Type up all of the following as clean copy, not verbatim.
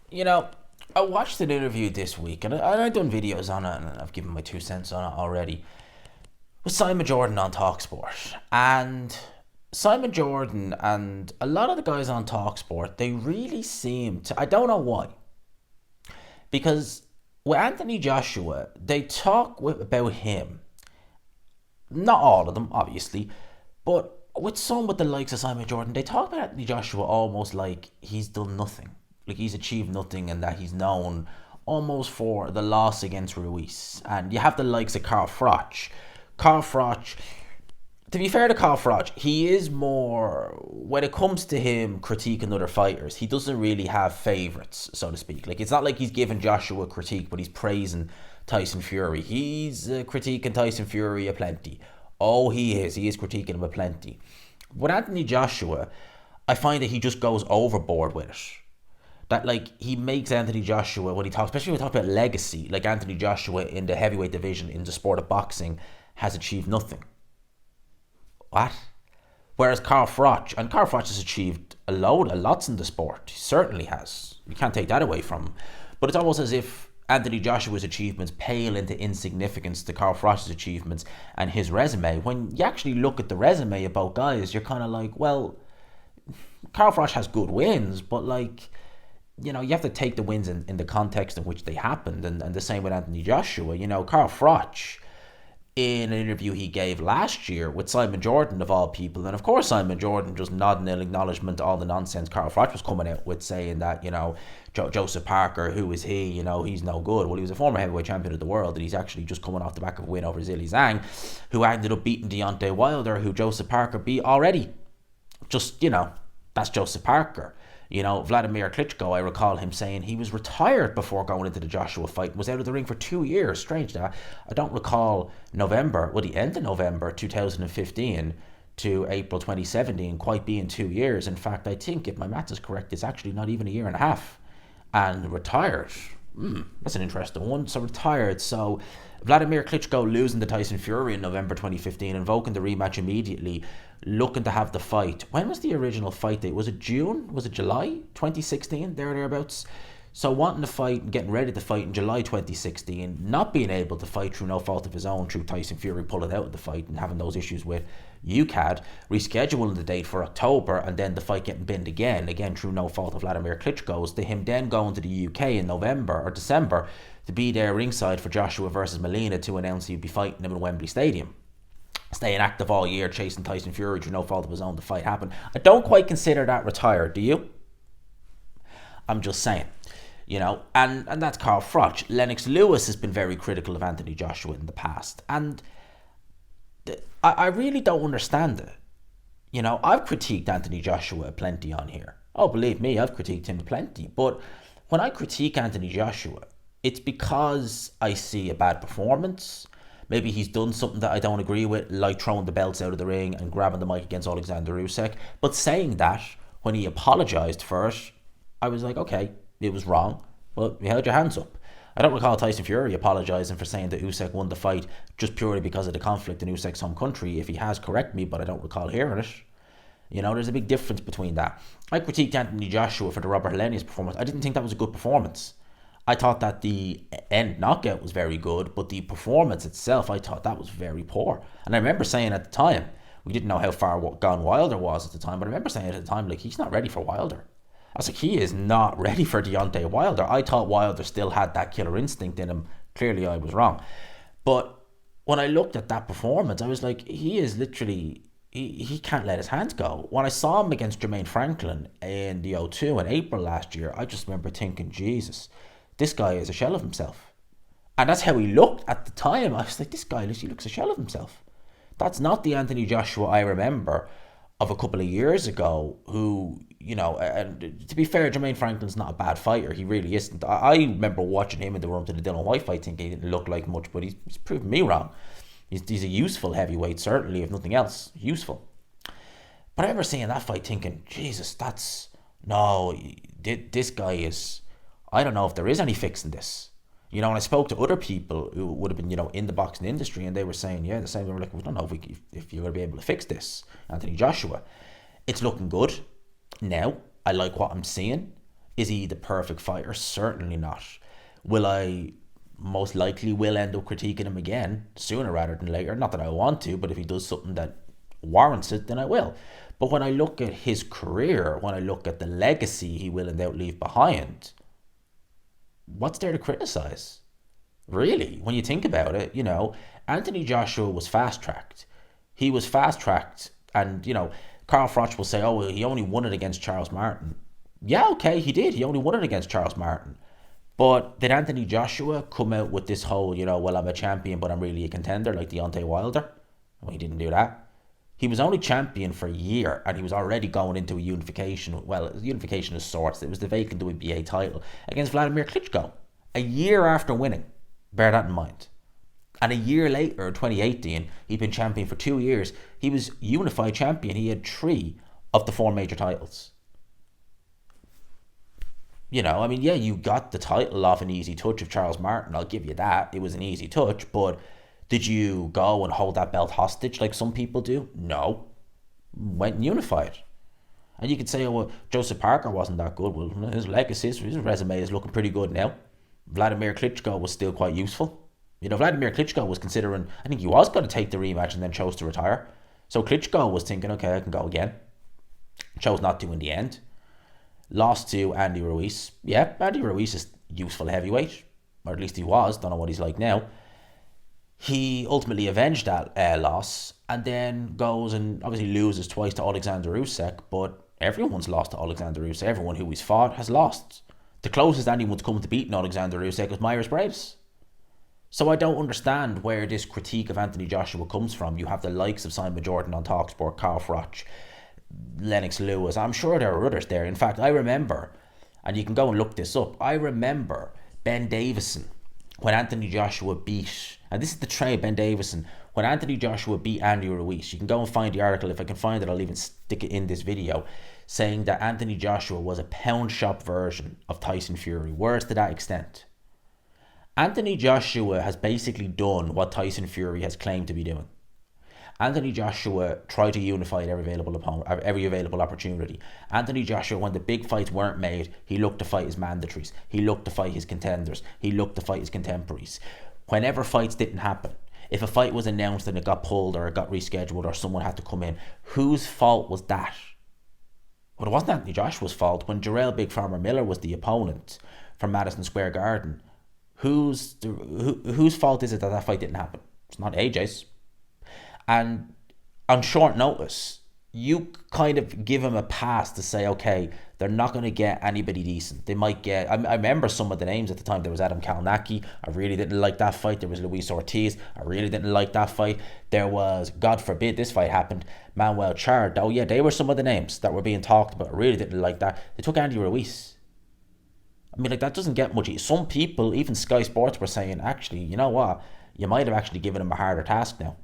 You know, I watched an interview this week, and I've done videos on it, and I've given my 2 cents on it already, with Simon Jordan on Talksport. And Simon Jordan and a lot of the guys on Talksport, they really seem to, I don't know why, because with Anthony Joshua, they talk about him, not all of them, obviously, but with some with the likes of Simon Jordan, they talk about Anthony Joshua almost like he's done nothing. Like he's achieved nothing and that he's known almost for the loss against Ruiz. And you have the likes of Carl Froch. Carl Froch, to be fair to Carl Froch, he is more, when it comes to him critiquing other fighters, he doesn't really have favourites, so to speak. Like, it's not like he's giving Joshua a critique, but he's praising Tyson Fury. He's critiquing Tyson Fury aplenty. Oh, he is. He is critiquing him aplenty. With Anthony Joshua, I find that he just goes overboard with it. That, like, he makes Anthony Joshua, when he talks, especially when he talks about legacy, like Anthony Joshua in the heavyweight division in the sport of boxing has achieved nothing. What? Whereas Carl Froch has achieved a lots in the sport. He certainly has. You can't take that away from him. But it's almost as if Anthony Joshua's achievements pale into insignificance to Carl Froch's achievements and his resume. When you actually look at the resume of both guys, you're kind of like, well, Carl Froch has good wins, but like, you have to take the wins in the context in which they happened. And the same with Anthony Joshua. Carl Froch, in an interview he gave last year with Simon Jordan, of all people. And of course, Simon Jordan just nodding in acknowledgement to all the nonsense Carl Froch was coming out with, saying that, Joseph Parker, who is he? He's no good. Well, he was a former heavyweight champion of the world, and he's actually just coming off the back of a win over Zhilei Zhang, who ended up beating Deontay Wilder, who Joseph Parker beat already. Just, that's Joseph Parker. Vladimir Klitschko, I recall him saying he was retired before going into the Joshua fight and was out of the ring for 2 years. Strange that. I don't recall the end of November 2015 to April 2017 quite being 2 years. In fact, I think, if my maths is correct, it's actually not even a year and a half. And retired. That's an interesting one. So retired. So Vladimir Klitschko losing to Tyson Fury in November 2015, invoking the rematch immediately, looking to have the fight. When was the original fight date? Was it June? Was it July 2016? Thereabouts. So wanting to fight and getting ready to fight in July 2016, not being able to fight through no fault of his own, through Tyson Fury pulling out of the fight and having those issues with UCAD, rescheduling the date for October, and then the fight getting binned again through no fault of Vladimir Klitschko's, to him then going to the UK in November or December to be there ringside for Joshua versus Molina to announce he'd be fighting him in Wembley Stadium. Staying active all year, chasing Tyson Fury through no fault of his own, the fight happened. I don't quite consider that retired, do you? I'm just saying. And that's Carl Froch. Lennox Lewis has been very critical of Anthony Joshua in the past, and I really don't understand it. I've critiqued Anthony Joshua plenty on here. Oh, believe me, I've critiqued him plenty. But when I critique Anthony Joshua, it's because I see a bad performance. Maybe he's done something that I don't agree with, like throwing the belts out of the ring and grabbing the mic against Alexander Usyk. But saying that, when he apologised for it, I was like, okay, it was wrong. Well, you held your hands up. I don't recall Tyson Fury apologising for saying that Usyk won the fight just purely because of the conflict in Usyk's home country. If he has, correct me, but I don't recall hearing it. There's a big difference between that. I critiqued Anthony Joshua for the Robert Helenius performance. I didn't think that was a good performance. I thought that the end knockout was very good, but the performance itself, I thought that was very poor. And I remember saying at the time, we didn't know how far gone Wilder was at the time, but I remember saying at the time, like, he's not ready for Wilder. I was like, he is not ready for Deontay Wilder. I thought Wilder still had that killer instinct in him. Clearly, I was wrong. But when I looked at that performance, I was like, he is literally, he can't let his hands go. When I saw him against Jermaine Franklin in the O2 in April last year, I just remember thinking, Jesus, this guy is a shell of himself. And that's how he looked at the time. I was like, this guy literally looks a shell of himself. That's not the Anthony Joshua I remember of a couple of years ago, who, and to be fair, Jermaine Franklin's not a bad fighter. He really isn't. I remember watching him in the run to the Dylan White fight, thinking he didn't look like much, but he's proven me wrong. He's a useful heavyweight, certainly, if nothing else, useful. But I remember seeing that fight thinking, Jesus, this guy is, I don't know if there is any fixing this. And I spoke to other people who would have been, in the boxing industry, and they were saying, yeah, the same. They were like, we don't know if you're going to be able to fix this, Anthony Joshua. It's looking good now. I like what I'm seeing. Is he the perfect fighter? Certainly not. Will I most likely will end up critiquing him again sooner rather than later? Not that I want to, but if he does something that warrants it, then I will. But when I look at his career, when I look at the legacy he will and doubt leave behind, what's there to criticize? Really, when you think about it, Anthony Joshua was fast tracked. He was fast tracked, and Carl Froch will say, "Oh, well, he only won it against Charles Martin." Yeah, okay, he did. He only won it against Charles Martin. But did Anthony Joshua come out with this whole, well, I'm a champion, but I'm really a contender, like Deontay Wilder? Well, he didn't do that. He was only champion for a year, and he was already going into a unification. Well, unification of sorts. It was the vacant WBA title against Vladimir Klitschko. A year after winning. Bear that in mind. And a year later, 2018, he'd been champion for 2 years. He was unified champion. He had 3 of the 4 major titles. You got the title off an easy touch of Charles Martin. I'll give you that. It was an easy touch, but did you go and hold that belt hostage like some people do? No. Went and unified. And you could say, oh, well, Joseph Parker wasn't that good. Well, his legacy, his resume is looking pretty good now. Vladimir Klitschko was still quite useful. Vladimir Klitschko was considering, I think he was going to take the rematch and then chose to retire. So Klitschko was thinking, okay, I can go again. Chose not to in the end. Lost to Andy Ruiz. Yeah, Andy Ruiz is useful heavyweight, or at least he was. Don't know what he's like now. He ultimately avenged that loss, and then goes and obviously loses twice to Alexander Usyk. But everyone's lost to Alexander Usyk. Everyone who he's fought has lost. The closest anyone's come to beating Alexander Usyk was Myers Briggs. So I don't understand where this critique of Anthony Joshua comes from. You have the likes of Simon Jordan on TalkSport, Carl Froch, Lennox Lewis. I'm sure there are others there. In fact, I remember, and you can go and look this up, I remember Ben Davison when Anthony Joshua beat, and this is the trade, Ben Davison, when Anthony Joshua beat Andy Ruiz. You can go and find the article. If I can find it, I'll even stick it in this video, saying that Anthony Joshua was a pound shop version of Tyson Fury. Words to that extent. Anthony Joshua has basically done what Tyson Fury has claimed to be doing. Anthony Joshua tried to unify at every available opportunity. Anthony Joshua, when the big fights weren't made, he looked to fight his mandatories. He looked to fight his contenders. He looked to fight his contemporaries. Whenever fights didn't happen, if a fight was announced and it got pulled or it got rescheduled or someone had to come in, whose fault was that? Well, it wasn't Anthony Joshua's fault. When Jarrell Big Farmer Miller was the opponent from Madison Square Garden, whose fault is it that fight didn't happen? It's not AJ's. And on short notice, you kind of give him a pass to say, okay, they're not going to get anybody decent. They might get, I remember some of the names at the time. There was Adam Kalnacki. I really didn't like that fight. There was Luis Ortiz. I really didn't like that fight. There was, God forbid this fight happened, Manuel Chard. Oh yeah, they were some of the names that were being talked about. I really didn't like that. They took Andy Ruiz. I mean, that doesn't get much. Some people, even Sky Sports, were saying, actually, you know what? You might have actually given him a harder task now.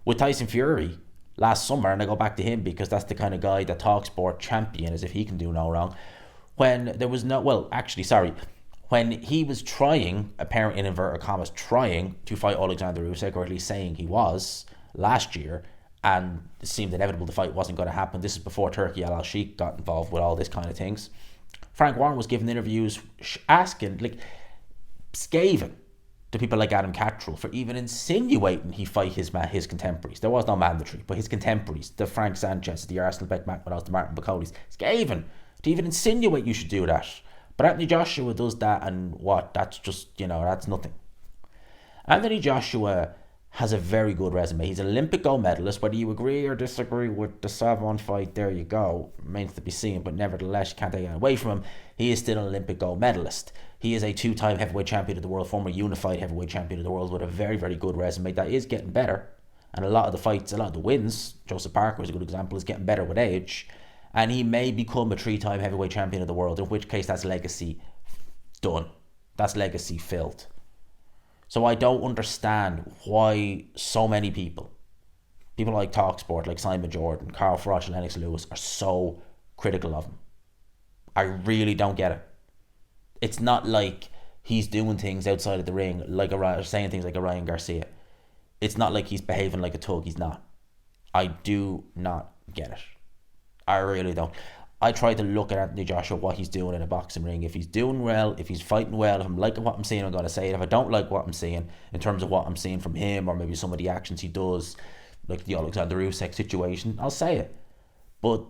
With Tyson Fury last summer, and I go back to him because that's the kind of guy that TalkSport champion as if he can do no wrong. When there was no, when he was trying, apparently in inverted commas, trying to fight Alexander Usyk, or at least saying he was last year, and it seemed inevitable the fight wasn't going to happen. This is before Turki Al Sheikh got involved with all this kind of things. Frank Warren was giving interviews asking, scathing to people like Adam Cattrall for even insinuating he fight his contemporaries. There was no mandatory, but his contemporaries, the Frank Sanchez, the Arsenal Beck McMahon, the Martin Bacolis, scathing to even insinuate you should do that. But Anthony Joshua does that, and what? That's just, that's nothing. Anthony Joshua has a very good resume. He's an Olympic gold medalist. Whether you agree or disagree with the Savon fight, there you go. Remains to be seen, but nevertheless, you can't take it away from him. He is still an Olympic gold medalist. He is a 2-time heavyweight champion of the world, former unified heavyweight champion of the world with a very, very good resume that is getting better. And a lot of the fights, a lot of the wins, Joseph Parker is a good example, is getting better with age. And he may become a 3-time heavyweight champion of the world, in which case that's legacy done. That's legacy filled. So I don't understand why so many people like TalkSport, like Simon Jordan, Carl Froch and Lennox Lewis, are so critical of him. I really don't get it. It's not like he's doing things outside of the ring, saying things like a Ryan Garcia. It's not like he's behaving like a thug. He's not. I do not get it. I really don't. I try to look at Anthony Joshua, what he's doing in a boxing ring. If he's doing well, if he's fighting well, if I'm liking what I'm seeing, I'm going to say it. If I don't like what I'm seeing, in terms of what I'm seeing from him, or maybe some of the actions he does, like the Alexander Usyk situation, I'll say it. But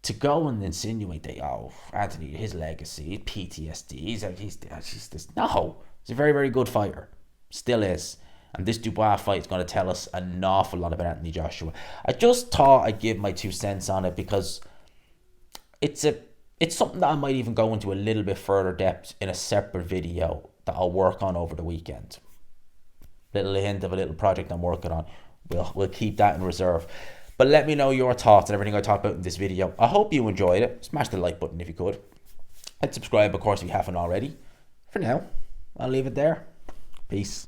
to go and insinuate that, oh, Anthony, his legacy, PTSD, he's this. No, he's a very, very good fighter. Still is. And this Dubois fight is going to tell us an awful lot about Anthony Joshua. I just thought I'd give my 2 cents on it because it's something that I might even go into a little bit further depth in a separate video that I'll work on over the weekend. Little hint of a little project I'm working on. We'll keep that in reserve. But let me know your thoughts on everything I talked about in this video. I hope you enjoyed it. Smash the like button if you could. And subscribe, of course, if you haven't already. For now, I'll leave it there. Peace.